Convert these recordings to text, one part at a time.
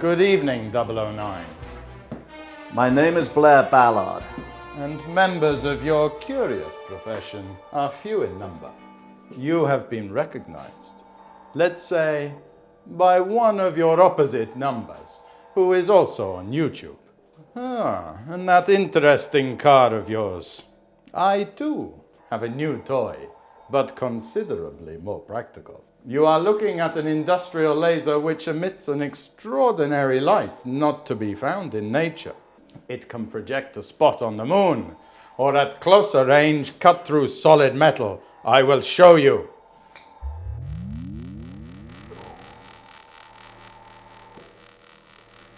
Good evening, 009. My name is Blair Ballard. And members of your curious profession are few in number. You have been recognized, let's say, by one of your opposite numbers, who is also on YouTube. And that interesting car of yours. I, too, have a new toy, but considerably more practical. You are looking at an industrial laser which emits an extraordinary light not to be found in nature. It can project a spot on the moon, or at closer range cut through solid metal. I will show you.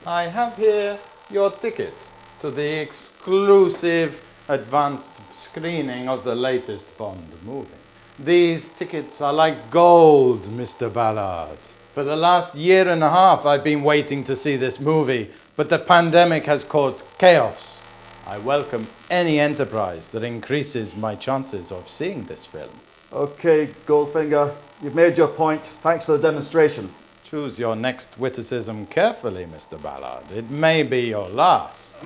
I have here your ticket to the exclusive advanced screening of the latest Bond movie. These tickets are like gold, Mr. Ballard. For the last year and a half I've been waiting to see this movie, but the pandemic has caused chaos. I welcome any enterprise that increases my chances of seeing this film. Okay, Goldfinger, you've made your point. Thanks for the demonstration. Choose your next witticism carefully, Mr. Ballard. It may be your last.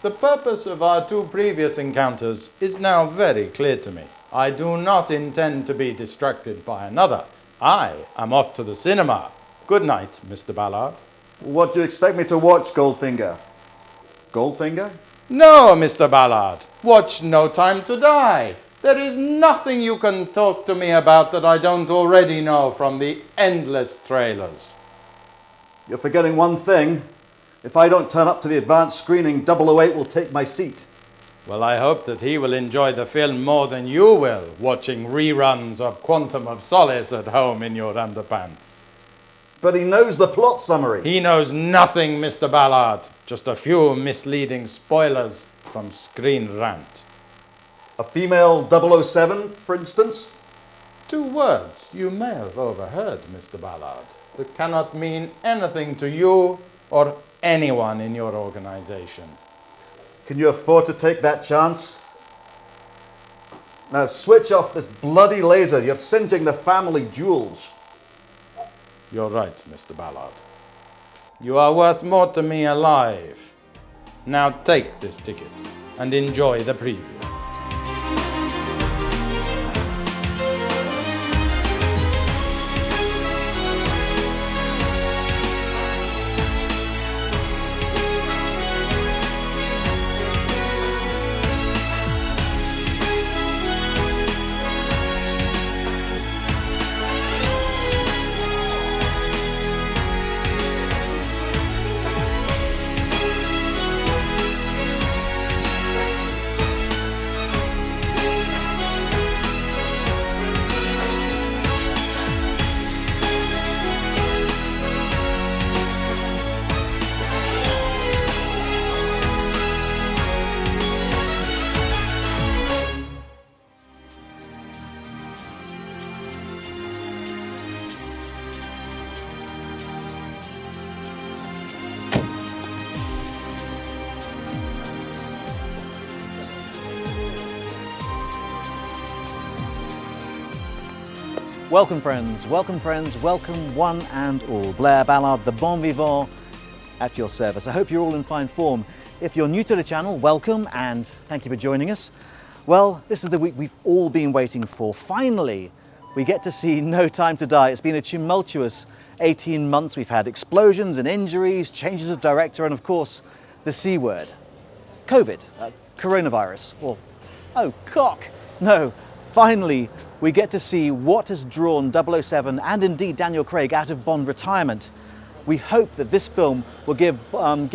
The purpose of our two previous encounters is now very clear to me. I do not intend to be distracted by another. I am off to the cinema. Good night, Mr. Ballard. What do you expect me to watch, Goldfinger? Goldfinger? No, Mr. Ballard. Watch No Time to Die. There is nothing you can talk to me about that I don't already know from the endless trailers. You're forgetting one thing. If I don't turn up to the advanced screening, 008 will take my seat. Well, I hope that he will enjoy the film more than you will, watching reruns of Quantum of Solace at home in your underpants. But he knows the plot summary. He knows nothing, Mr. Ballard. Just a few misleading spoilers from Screen Rant. A female 007, for instance? 2 words you may have overheard, Mr. Ballard, that cannot mean anything to you or anyone in your organization. Can you afford to take that chance? Now switch off this bloody laser. You're singeing the family jewels. You're right, Mr. Ballard. You are worth more to me alive. Now take this ticket and enjoy the preview. Welcome friends, welcome one and all. Blair Ballard, the bon vivant at your service. I hope you're all in fine form. If you're new to the channel, welcome and thank you for joining us. Well, this is the week we've all been waiting for. Finally, we get to see No Time to Die. It's been a tumultuous 18 months. We've had explosions and injuries, changes of director, and of course, the C word. COVID, coronavirus, or, oh, cock. No, finally, we get to see what has drawn 007 and indeed Daniel Craig out of Bond retirement. We hope that this film will give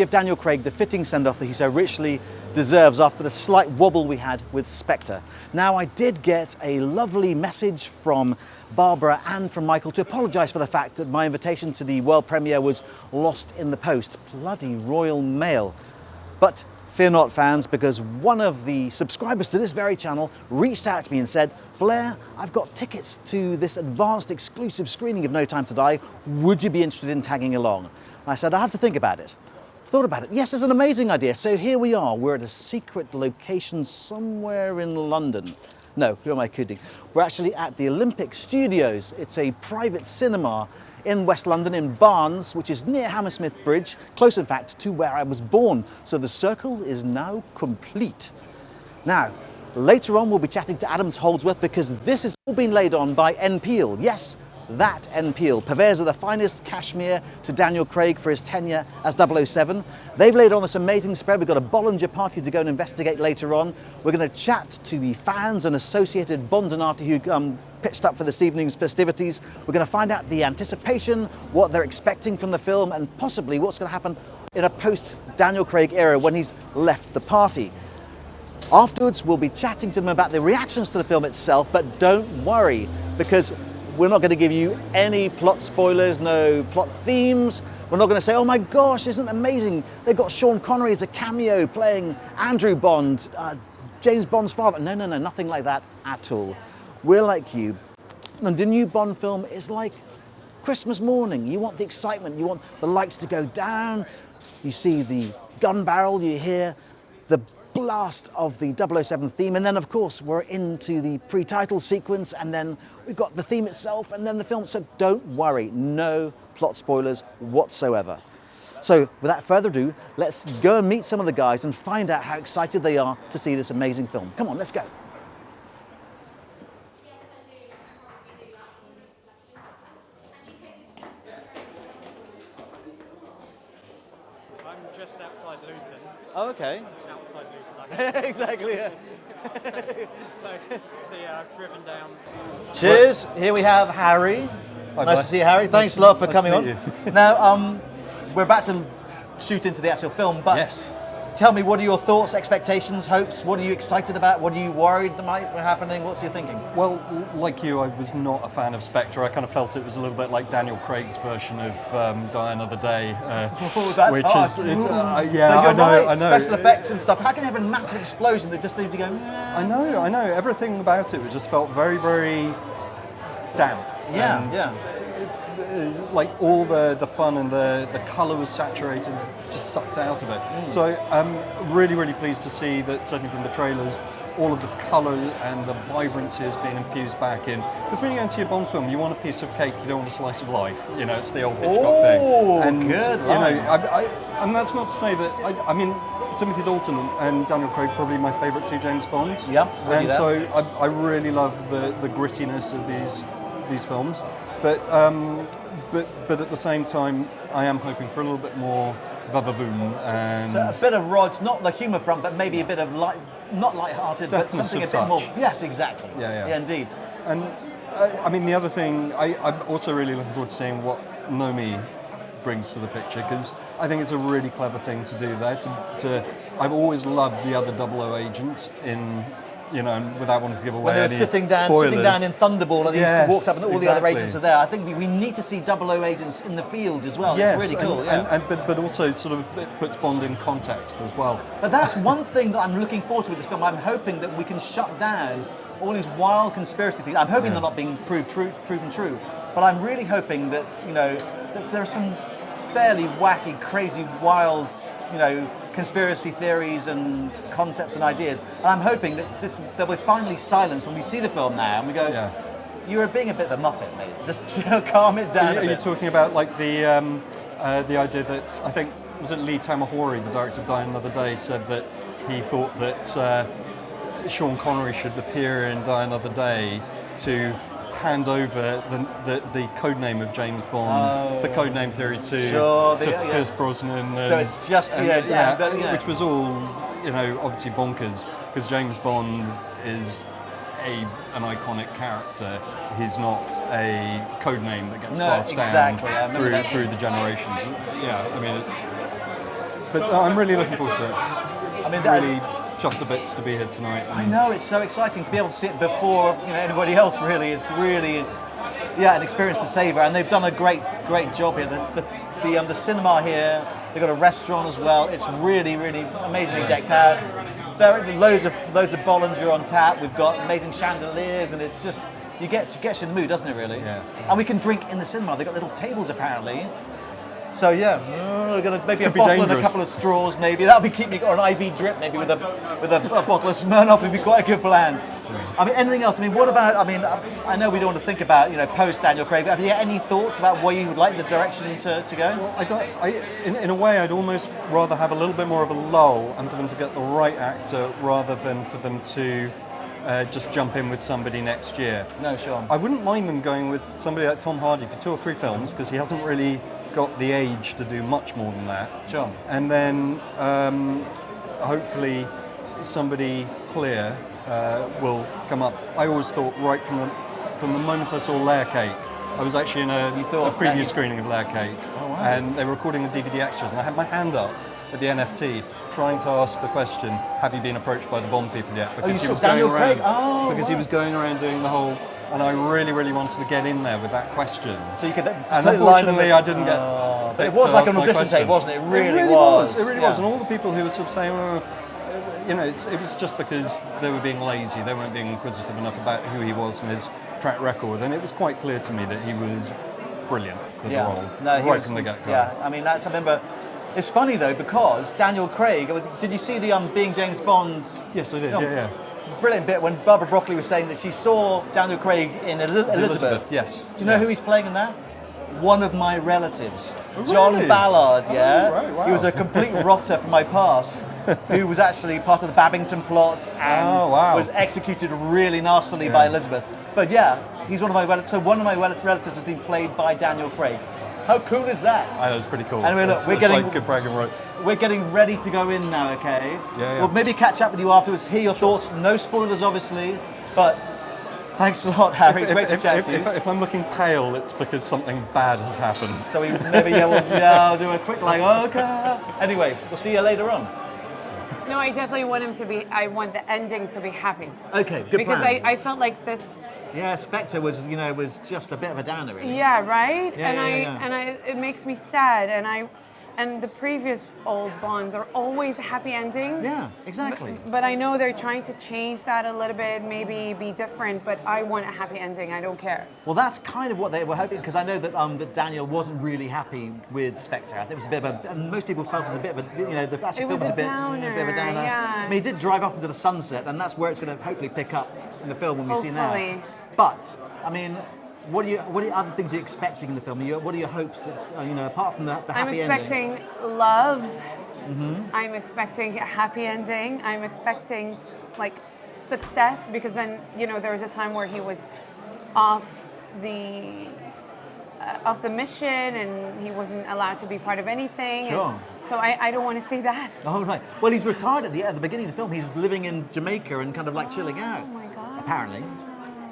Daniel Craig the fitting send-off that he so richly deserves after the slight wobble we had with Spectre. Now, I did get a lovely message from Barbara and from Michael to apologise for the fact that my invitation to the world premiere was lost in the post. Bloody Royal Mail. But fear not, fans, because one of the subscribers to this very channel reached out to me and said, Blair, I've got tickets to this advanced exclusive screening of No Time to Die. Would you be interested in tagging along? And I said, I have to think about it. Thought about it. Yes, it's an amazing idea. So here we are. We're at a secret location somewhere in London. No, who am I kidding? We're actually at the Olympic Studios. It's a private cinema in West London, in Barnes, which is near Hammersmith Bridge, close in fact to where I was born. So the circle is now complete. Now, later on we'll be chatting to Adams Holdsworth because this has all been laid on by Peal. Yes, that Peal, purveyors of the finest cashmere to Daniel Craig for his tenure as 007. They've laid on this amazing spread. We've got a Bollinger Party to go and investigate later on. We're going to chat to the fans and associated Bondonati who pitched up for this evening's festivities. We're going to find out the anticipation, what they're expecting from the film, and possibly what's going to happen in a post-Daniel Craig era when he's left the party. Afterwards, we'll be chatting to them about the reactions to the film itself, but don't worry, because we're not going to give you any plot spoilers, no plot themes. We're not going to say, oh my gosh, isn't it amazing? They've got Sean Connery as a cameo playing Andrew Bond, James Bond's father. No, nothing like that at all. We're like you. And the new Bond film is like Christmas morning. You want the excitement, you want the lights to go down, you see the gun barrel, you hear the blast of the 007 theme, and then of course we're into the pre-title sequence, and then we've got the theme itself and then the film. So don't worry, no plot spoilers whatsoever. So without further ado, let's go and meet some of the guys and find out how excited they are to see this amazing film. Come on, let's go. I'm just outside Luton. Oh, okay. Outside Luton, I Exactly, yeah. so yeah, I've driven down. Cheers. Here we have Harry. Nice to see you, Harry. Thanks a lot for coming on. Now, we're about to shoot into the actual film, but Yes. tell me, what are your thoughts, expectations, hopes? What are you excited about? What are you worried that might be happening? What's your thinking? Well, like you, I was not a fan of Spectre. I kind of felt it was a little bit like Daniel Craig's version of Die Another Day, That's which hard. is But yeah, you're I know, right, I know. special effects and stuff. How can you have a massive explosion that just leaves you going, I know. Everything about it just felt very, very damp. Yeah, And yeah. like all the fun and the colour was saturated, just sucked out of it. So I'm really, really pleased to see that, certainly from the trailers, all of the colour and the vibrancy is being infused back in. Because when you go into your Bond film, you want a piece of cake, you don't want a slice of life. You know, it's the old Hitchcock thing. And good you line. know, and that's not to say that. I mean, Timothy Dalton and Daniel Craig probably my favourite two James Bonds. Yep, really and that. so I really love the grittiness of these films, but at the same time, I am hoping for a little bit more vavavoom and a bit of Rog, not the humour front, but maybe a bit of not light-hearted, but Definitely something a bit some more. touch. Yes, exactly. Yeah. indeed. And I mean, the other thing, I'm also really looking forward to seeing what Nomi brings to the picture, because I think it's a really clever thing to do there. I've always loved the other 00 agents in, you know, without wanting to give away When they were any sitting down spoilers. in Thunderball, and Yes, he walks up and all the other exactly. agents are there. I think we need to see 00 agents in the field as well. Yes, It's really cool. but also sort of it puts Bond in context as well. But that's one thing that I'm looking forward to with this film. I'm hoping that we can shut down all these wild conspiracy theories. I'm hoping they're not being proven true, but I'm really hoping that, you know, that there are some fairly wacky, crazy, wild, you know, conspiracy theories and concepts and ideas. And I'm hoping that they'll be finally silenced when we see the film now and we go, you're being a bit of a muppet, mate. Just calm it down a Are you bit. talking about like the idea that, I think, was it Lee Tamahori, the director of Die Another Day, said that he thought that Sean Connery should appear in Die Another Day to hand over the code name of James Bond, the code name theory to Pierce Brosnan. So it's just, which was all, you know, obviously bonkers, because James Bond is an iconic character. He's not a code name that gets passed down through the generations. Yeah, I mean, it's. But I'm really looking forward to it. I mean, really chuffed to bits to be here tonight. I know, it's so exciting to be able to see it before, you know, anybody else. Really, it's really, an experience to savour. And they've done a great job here. The cinema here, they've got a restaurant as well. It's really, really amazingly decked out. Loads of Bollinger on tap. We've got amazing chandeliers, and it's just, gets you in the mood, doesn't it? Really. Yeah. And we can drink in the cinema. They've got little tables apparently. So yeah, we're gonna maybe a could be bottle and a dangerous. couple of straws, maybe that'll be keeping you, or an IV drip, maybe with a bottle of Smirnoff would be quite a good plan. I mean, anything else? I mean, what about? I mean, I know we don't want to think about post Daniel Craig, but have you any thoughts about where you would like the direction to go? Well, in a way, I'd almost rather have a little bit more of a lull and for them to get the right actor rather than for them to just jump in with somebody next year. No, sure. I wouldn't mind them going with somebody like Tom Hardy for 2 or 3 films because he hasn't really got the age to do much more than that. Sure. And then hopefully somebody clear will come up. I always thought right from the moment I saw Layer Cake, I was actually in a preview screening of Layer Cake, and they were recording the DVD extras, and I had my hand up at the NFT trying to ask the question, have you been approached by the Bond people yet? Because you saw Daniel Craig? Oh, because he was going around doing the whole, and I really, really wanted to get in there with that question. So you could. And unfortunately, I didn't get. But it was like an audition tape, wasn't it? It really was. It really was. And all the people who were sort of saying, it was just because they were being lazy. They weren't being inquisitive enough about who he was and his track record. And it was quite clear to me that he was brilliant for the role, right from the get-go. Yeah, I mean, I remember. It's funny though because Daniel Craig. Did you see the Being James Bond? Yes, I did. film? Yeah. Brilliant bit when Barbara Broccoli was saying that she saw Daniel Craig in Elizabeth. Yes. Do you know who he's playing in that? One of my relatives, Really? John Ballard. Yeah, right, wow. He was a complete rotter from my past, who was actually part of the Babington plot and was executed really nastily by Elizabeth. But yeah, he's one of my relatives. So one of my relatives has been played by Daniel Craig. How cool is that? I know, it's pretty cool. Anyway, look, it's like good bragging right. We're getting ready to go in now, okay? Yeah. We'll maybe catch up with you afterwards, hear your thoughts. No spoilers, obviously, but thanks a lot, Harry. Great to chat to you. If I'm looking pale, it's because something bad has happened. So we'll do a quick okay. Anyway, we'll see you later on. No, I definitely want him to be. I want the ending to be happy. Okay, good because plan. I felt like this. Yeah, Spectre was just a bit of a downer, really. Yeah, right. Yeah, It makes me sad, and the previous old Bonds are always a happy ending. Yeah, exactly. But I know they're trying to change that a little bit, maybe be different. But I want a happy ending. I don't care. Well, that's kind of what they were hoping, because I know that that Daniel wasn't really happy with Spectre. I think it was a bit of and most people felt it was a bit of the actual film was a bit of a downer. Yeah. I mean, he did drive off into the sunset, and that's where it's going to hopefully pick up in the film when we see now. Hopefully. But I mean, what are other things you're expecting in the film? What are your hopes that apart from the happy I'm ending? expecting love. I'm expecting a happy ending. I'm expecting like success, because then there was a time where he was off the mission and he wasn't allowed to be part of anything. Sure. So I don't want to see that. Oh right. Well, he's retired at the beginning of the film. He's living in Jamaica and kind of like chilling out. Oh my God. Apparently.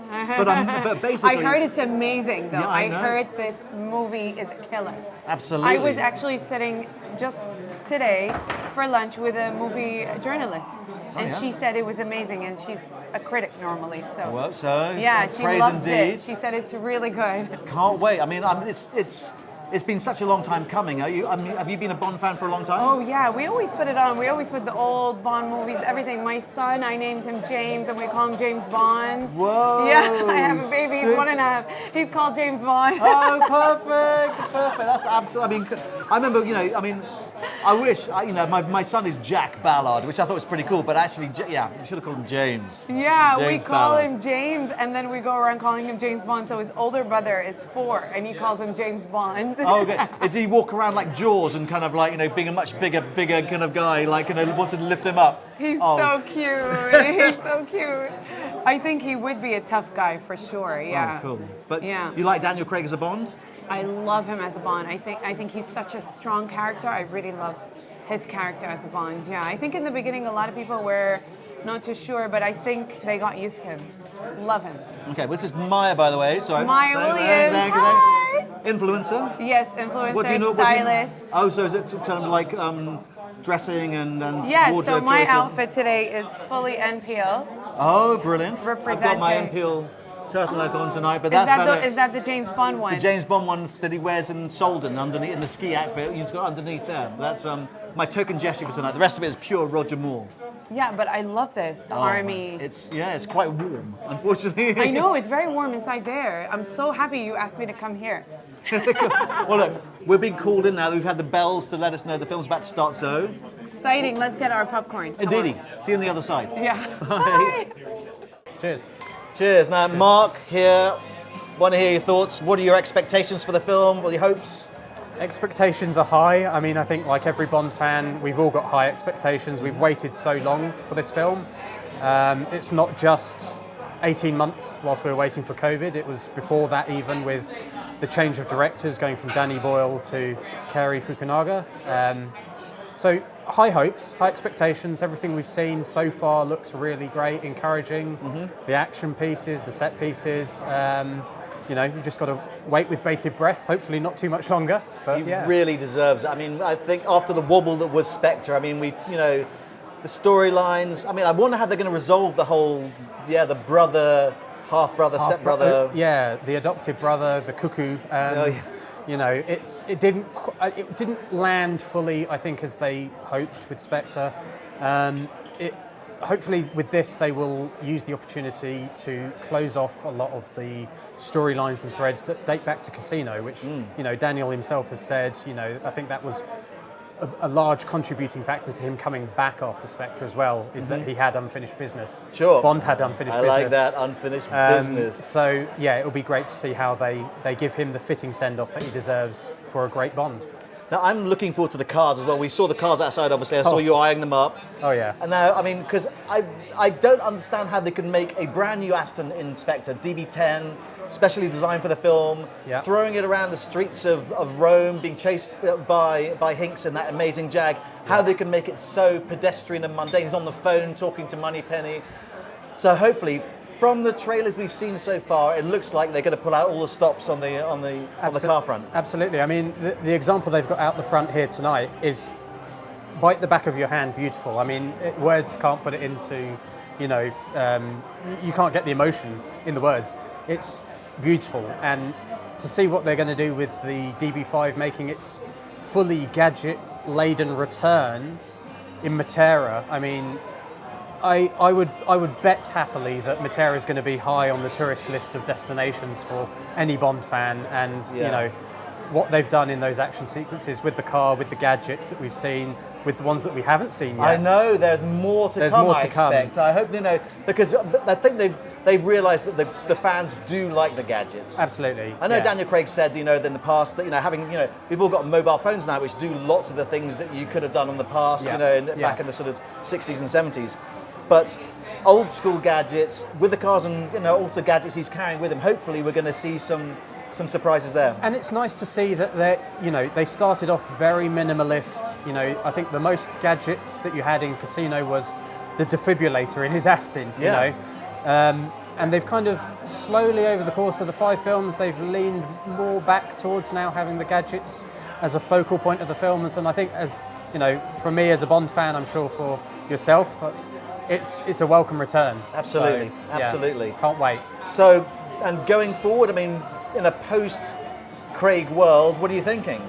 But basically, I heard it's amazing, though. Yeah, I know. heard this movie is a killer. Absolutely. I was actually sitting just today for lunch with a movie journalist, and she said it was amazing, and she's a critic normally, so. Well, so yeah, she praise loved indeed. it. She said it's really good. Can't wait. I mean, it's been such a long time coming. Have you been a Bond fan for a long time? Oh yeah, we always put it on. We always put the old Bond movies, everything. My son, I named him James, and we call him James Bond. Whoa! Yeah, I have a baby. He's 1.5. He's called James Bond. Oh, perfect. That's absolutely. I mean, I remember. I wish. My son is Jack Ballard, which I thought was pretty cool. But actually, we should have called him James. Yeah, James we call Ballard. him James, and then we go around calling him James Bond. So his older brother is 4, and he calls him James Bond. Oh, okay. Does he walk around like Jaws and kind of like being a much bigger kind of guy, like wanted to lift him up? He's so cute. He's so cute. I think he would be a tough guy for sure. Yeah. Oh, cool. But yeah. You like Daniel Craig as a Bond? I love him as a Bond. I think he's such a strong character. I really love his character as a Bond. Yeah. I think in the beginning a lot of people were not too sure, but I think they got used to him. Love him. Okay, well, this is Maya, by the way. So Maya Williams. Hi. Influencer. Yes, influencer, What do you know? stylist. So is it kind of like dressing and Yes, wardrobe so my choices? outfit today is fully Peal. Oh, brilliant! I've got my Representing. Peal turtleneck on tonight, but that's Is that the James Bond one? the James Bond one that he wears in Solden underneath in the ski outfit. He's got underneath there. That's my token gesture for tonight. The rest of it is pure Roger Moore. Yeah, but I love this, the army. It's quite warm, unfortunately. I know, it's very warm inside there. I'm so happy you asked me to come here. Well, look, we're being called in now. We've had the bells to let us know the film's about to start, so... Exciting, let's get our popcorn. Come Indeedy. on. See you on the other side. Yeah. Bye. Cheers. Cheers. Now, Mark here, want to hear your thoughts. What are your expectations for the film? What are your hopes? Expectations are high. I mean, I think like every Bond fan, we've all got high expectations. We've waited so long for this film. It's not just 18 months whilst we were waiting for COVID. It was before that even, with the change of directors going from Danny Boyle to Cary Fukunaga. So high hopes, high expectations. Everything we've seen so far looks really great, encouraging. The action pieces, the set pieces. You know, you've just got to wait with bated breath, hopefully not too much longer. But He really deserves it. I mean, I think after the wobble that was Spectre, I mean, the storylines, I mean, I wonder how they're going to resolve the whole, the brother, half-brother, step-brother. Yeah, the adopted brother, the cuckoo. You know, it didn't land fully, I think, as they hoped with Spectre. Hopefully with this they will use the opportunity to close off a lot of the storylines and threads that date back to Casino, which you know, Daniel himself has said, you know, I think that was a large contributing factor to him coming back after Spectre as well, is that he had unfinished business. Sure. Bond had unfinished business. I like that, unfinished business. So yeah, it'll be great to see how they give him the fitting send-off that he deserves for a great Bond. Now, I'm looking forward to the cars as well. We saw the cars outside, obviously. I saw you eyeing them up. Oh, yeah. And now, I mean, because I don't understand how they can make a brand new Aston in Spectre, DB10, specially designed for the film, throwing it around the streets of Rome, being chased by Hinks in that amazing Jag, how they can make it so pedestrian and mundane. He's on the phone talking to Moneypenny. So hopefully, from the trailers we've seen so far, it looks like they're going to pull out all the stops on the car front. Absolutely. I mean, the example they've got out the front here tonight is bite the back of your hand beautiful. I mean, words can't put it into, you know, you can't get the emotion in the words. It's beautiful. And to see what they're going to do with the DB5 making its fully gadget-laden return in Matera, I mean, I would bet happily that Matera is going to be high on the tourist list of destinations for any Bond fan, and you know what they've done in those action sequences with the car, with the gadgets that we've seen, with the ones that we haven't seen yet. I know there's more to come. I expect. I hope because I think they've realised that the fans do like the gadgets. Absolutely. I know Daniel Craig said, you know, in the past that, you know, having, you know, we've all got mobile phones now which do lots of the things that you could have done in the past, you know, back in the sort of 60s and 70s. But old school gadgets with the cars, and you know, also gadgets he's carrying with him. Hopefully, we're going to see some surprises there. And it's nice to see that they started off very minimalist. You know, I think the most gadgets that you had in Casino was the defibrillator in his Aston. You know, and they've kind of slowly over the course of the 5 films, they've leaned more back towards now having the gadgets as a focal point of the films. And I think, as you know, for me as a Bond fan, I'm sure for yourself, it's a welcome return. Absolutely, so, absolutely. Can't wait. So, and going forward, I mean, in a post-Craig world, what are you thinking?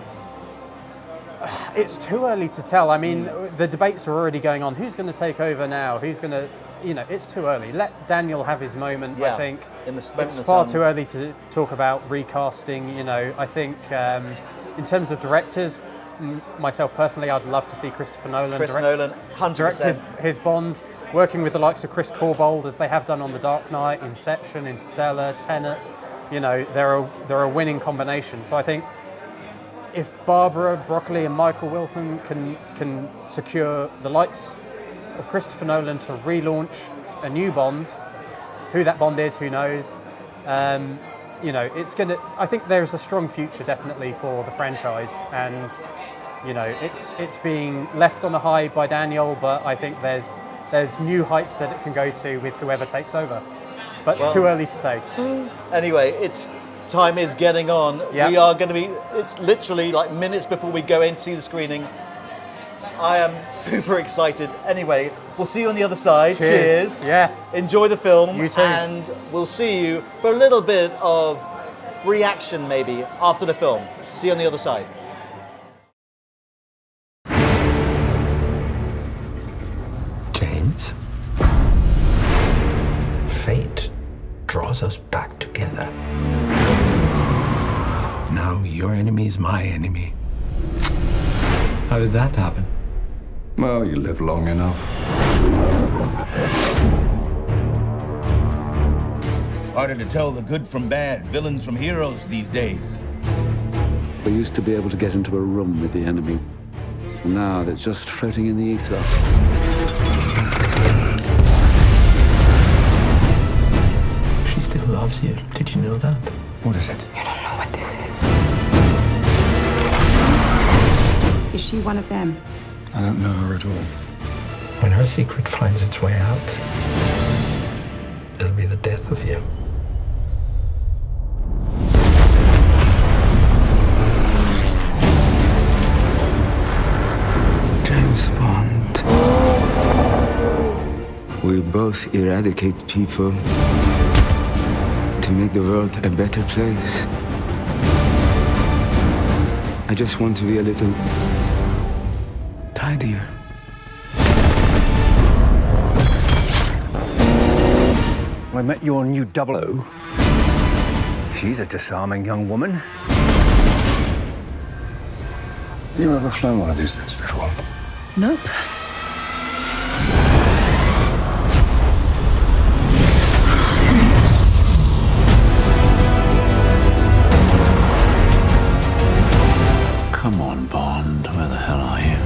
It's too early to tell. I mean, the debates are already going on. Who's going to take over now? Who's going to, you know, it's too early. Let Daniel have his moment, I think. It's far too early to talk about recasting, you know. I think in terms of directors, myself personally, I'd love to see Christopher Nolan direct his Bond, working with the likes of Chris Corbould, as they have done on The Dark Knight, Inception, Interstellar, Tenet. You know, they're a winning combination. So I think if Barbara Broccoli and Michael Wilson can secure the likes of Christopher Nolan to relaunch a new Bond, who that Bond is, who knows? You know, I think there's a strong future definitely for the franchise, and you know, it's being left on a high by Daniel, but I think there's new heights that it can go to with whoever takes over. But too early to say. Anyway, time is getting on. We are going to be, it's literally like minutes before we go in to see the screening. I am super excited. Anyway, we'll see you on the other side. Cheers. Yeah. Enjoy the film. You too. And we'll see you for a little bit of reaction maybe after the film. See you on the other side. James? draws us back together. Now your enemy is my enemy. How did that happen? Well, you live long enough. Harder to tell the good from bad, villains from heroes these days. We used to be able to get into a room with the enemy. Now they're just floating in the ether. She still loves you. Did you know that? What is it? You don't know what this is. Is she one of them? I don't know her at all. When her secret finds its way out, it'll be the death of you. James Bond. We both eradicate people to make the world a better place. I just want to be a little tidier. I met your new 00. She's a disarming young woman. You ever flown one of these things before? Nope. Come on, Bond. Where the hell are you?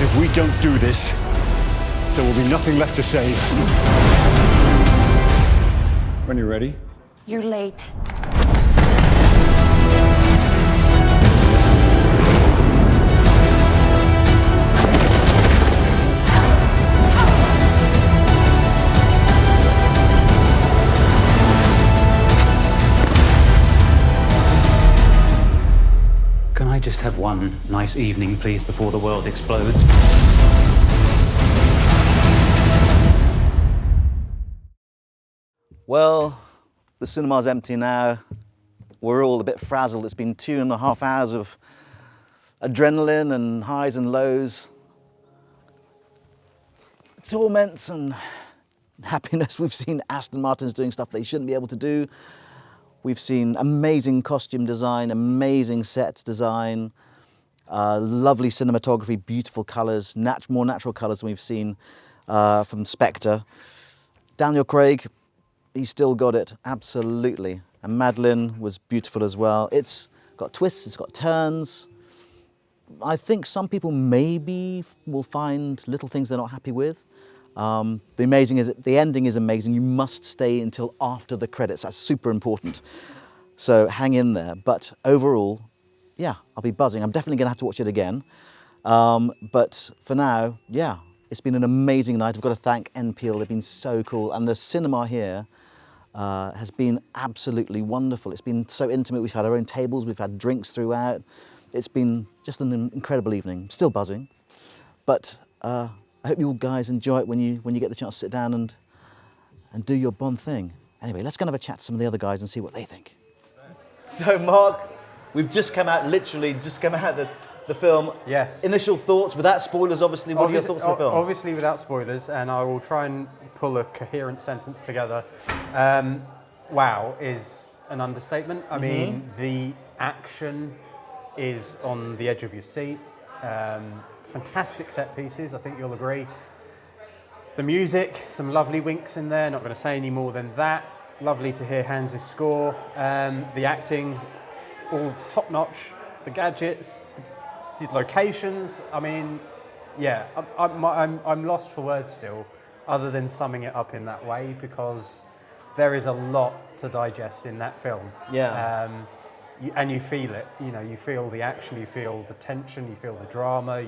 If we don't do this, there will be nothing left to save. When you're ready. You're late. Can I just have one nice evening, please, before the world explodes? Well, the cinema's empty now. We're all a bit frazzled. It's been 2.5 hours of adrenaline and highs and lows, torments and happiness. We've seen Aston Martins doing stuff they shouldn't be able to do. We've seen amazing costume design, amazing set design, lovely cinematography, beautiful colours, more natural colours than we've seen from Spectre. Daniel Craig, he's still got it, absolutely. And Madeline was beautiful as well. It's got twists, it's got turns. I think some people maybe will find little things they're not happy with. The ending is amazing. You must stay until after the credits. That's super important. So hang in there. But overall, yeah, I'll be buzzing. I'm definitely going to have to watch it again. But for now, yeah, it's been an amazing night. I've got to thank Peal. They've been so cool. And the cinema here has been absolutely wonderful. It's been so intimate. We've had our own tables. We've had drinks throughout. It's been just an incredible evening. Still buzzing. But I hope you all guys enjoy it when you get the chance to sit down and do your Bond thing. Anyway, let's go and have a chat to some of the other guys and see what they think. So Mark, we've just come out the film. Yes. Initial thoughts, without spoilers obviously, what are your thoughts on the film? Obviously without spoilers, and I will try and pull a coherent sentence together. Wow is an understatement. I mean, the action is on the edge of your seat. Fantastic set pieces, I think you'll agree. The music, some lovely winks in there, not going to say any more than that. Lovely to hear Hans' score. The acting, all top notch. The gadgets, the locations, I mean, yeah, I'm lost for words still, other than summing it up in that way, because there is a lot to digest in that film. Yeah. And you feel it, you feel the action, you feel the tension, you feel the drama,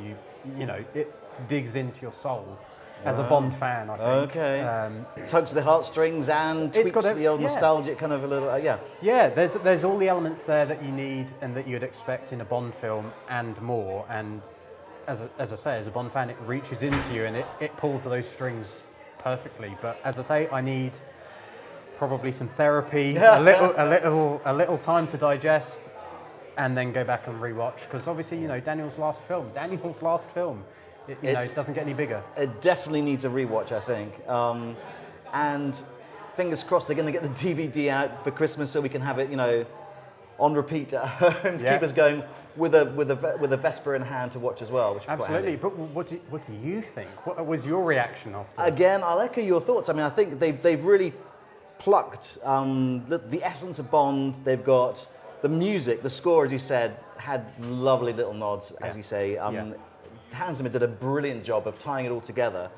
it digs into your soul. As a Bond fan, I think. Okay. Tugs the heartstrings and tweaks the old nostalgic kind of a little, yeah. Yeah, there's all the elements there that you need and that you'd expect in a Bond film and more. And as I say, as a Bond fan, it reaches into you and it pulls those strings perfectly. But as I say, I need probably some therapy, a little time to digest, and then go back and rewatch. Because obviously, Daniel's last film. it doesn't get any bigger. It definitely needs a rewatch, I think. And fingers crossed they're going to get the DVD out for Christmas so we can have it, on repeat at home to keep us going with a Vesper in hand to watch as well. Which Absolutely. But what do you think? What was your reaction after? Again, I'll echo your thoughts. I mean, I think they've really plucked the essence of Bond. They've got the music, the score, as you said, had lovely little nods, as you say. Hans Zimmer did a brilliant job of tying it all together.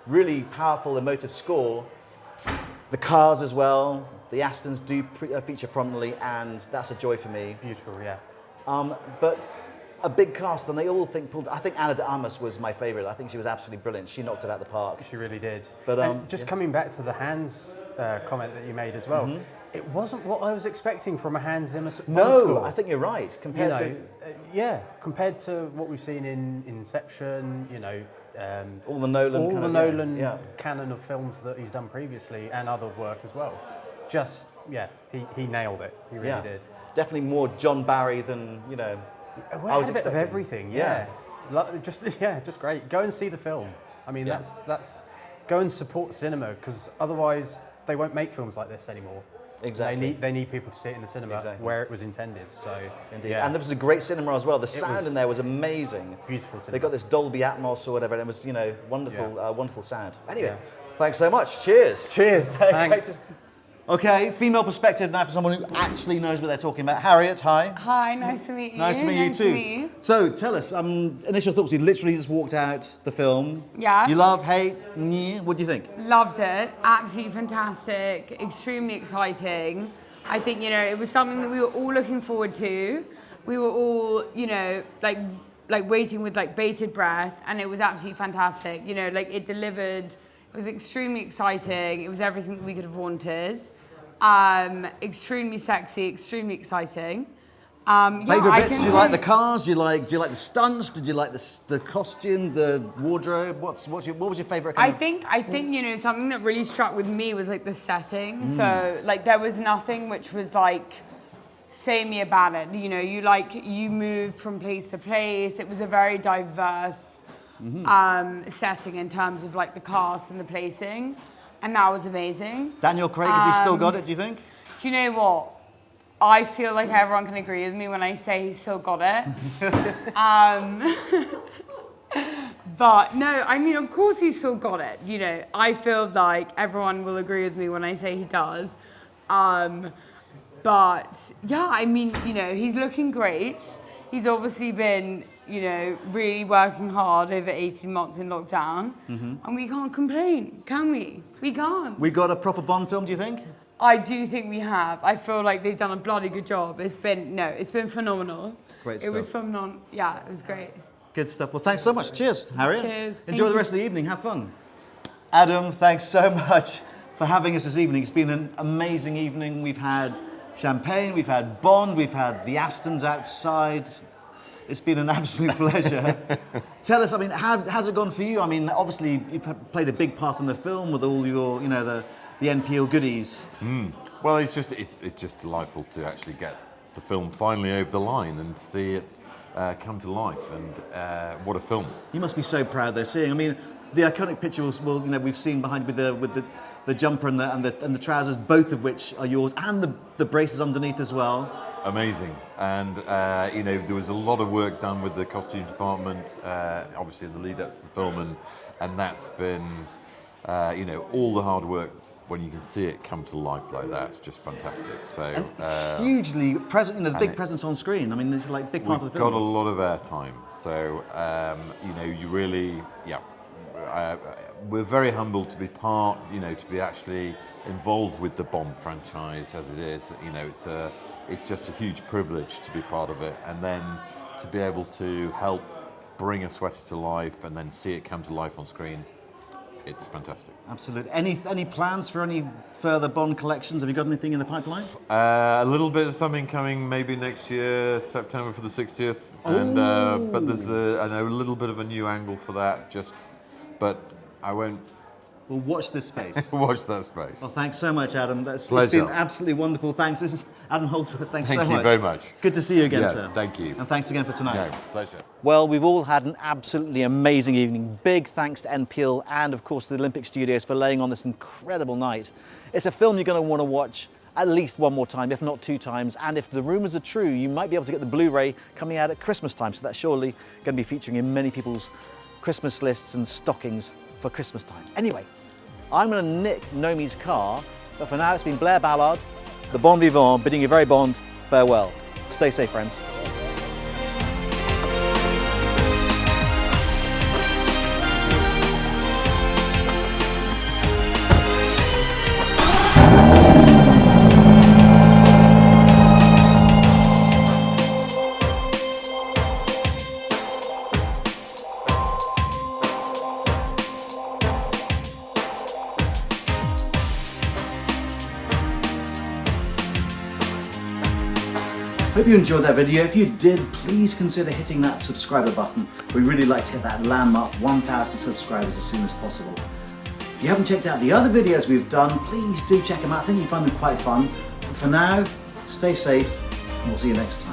Really powerful, emotive score. The cars as well. The Astons do feature prominently, and that's a joy for me. Beautiful, yeah. But a big cast, and they all pulled. I think Ana de Armas was my favourite. I think she was absolutely brilliant. She knocked it out of the park. She really did. But just coming back to the Hans comment that you made as well, it wasn't what I was expecting from a Hans Zimmer Bond score. I think you're right. Compared to what we've seen in Inception, all the Nolan canon of films that he's done previously and other work as well. He nailed it. He really did. Definitely more John Barry than I was a bit of everything. Just great. Go and see the film. I mean, that's go and support cinema, because otherwise they won't make films like this anymore. Exactly. They need people to see it in the cinema where it was intended. So indeed. Yeah. And there was a great cinema as well. The sound in there was amazing. Beautiful cinema. They got this Dolby Atmos or whatever, and it was wonderful, wonderful sound. Anyway, thanks so much. Cheers. Cheers. Thanks. Okay, female perspective now for someone who actually knows what they're talking about. Harriet, hi. Hi, nice to meet you. Nice to meet you too. So tell us, initial thoughts. You literally just walked out the film. Yeah. You love, hate, what do you think? Loved it. Absolutely fantastic. Extremely exciting. I think, it was something that we were all looking forward to. We were all, like waiting with bated breath, and it was absolutely fantastic. It delivered. It was extremely exciting. It was everything that we could have wanted. Extremely sexy, extremely exciting. Favorite bits? Did you like the cars? Did you like the stunts? Did you like the costume, the wardrobe? What was your favorite? I think something that really struck with me was the setting. So there was nothing which was say me about it. You moved from place to place. It was a very diverse setting in terms of the cast and the placing, and that was amazing. Daniel Craig, has he still got it, do you think? Do you know what? I feel like everyone can agree with me when I say he's still got it. But no, I mean, of course he's still got it. I feel like everyone will agree with me when I say he does. But yeah, I mean, he's looking great. He's obviously been really working hard over 18 months in lockdown, and we can't complain, can we? We can't. We got a proper Bond film, do you think? I do think we have. I feel like they've done a bloody good job. It's been phenomenal. Great stuff. It was phenomenal. Yeah, it was great. Good stuff. Well, thanks so much. Cheers, Harriet. Cheers. Enjoy the rest of the evening. Have fun. Adam, thanks so much for having us this evening. It's been an amazing evening. We've had champagne, we've had Bond, we've had the Astons outside. It's been an absolute pleasure. Tell us, I mean, how's it gone for you? I mean, obviously you've played a big part in the film with all your, the Peal goodies. Well, it's just delightful to actually get the film finally over the line and see it come to life. And what a film! You must be so proud though, seeing. I mean, the iconic picture we've seen behind with the jumper and the trousers, both of which are yours, and the braces underneath as well. Amazing, and there was a lot of work done with the costume department, obviously in the lead up to the film, and that's been, all the hard work. When you can see it come to life like that, it's just fantastic. So hugely present, the big presence on screen. I mean, it's like big part of the film. We've got a lot of airtime, so you really, we're very humbled to be part, to be actually involved with the Bond franchise as it is. It's just a huge privilege to be part of it, and then to be able to help bring a sweater to life and then see it come to life on screen. It's fantastic. Absolutely. Any plans for any further Bond collections? Have you got anything in the pipeline? A little bit of something coming maybe next year, September for the 60th. And but there's a little bit of a new angle for that. But I won't Well, watch this space. Watch that space. Well, thanks so much, Adam. It's Pleasure. been absolutely wonderful. Thanks. This is Adam Holdsworth. Thanks so much. Thank you very much. Good to see you again, sir. Thank you. And thanks again for tonight. No, pleasure. Well, we've all had an absolutely amazing evening. Big thanks to Peal and, of course, the Olympic Studios for laying on this incredible night. It's a film you're going to want to watch at least one more time, if not 2 times. And if the rumours are true, you might be able to get the Blu-ray coming out at Christmas time. So that's surely going to be featuring in many people's Christmas lists and stockings for Christmas time. Anyway, I'm going to nick Nomi's car, but for now it's been Blair Ballard, the Bon Vivant, bidding you very Bond farewell. Stay safe, friends. Hope you enjoyed that video. If you did, please consider hitting that subscriber button. We'd really like to hit that landmark 1,000 subscribers as soon as possible. If you haven't checked out the other videos we've done, please do check them out. I think you find them quite fun. But for now, stay safe and we'll see you next time.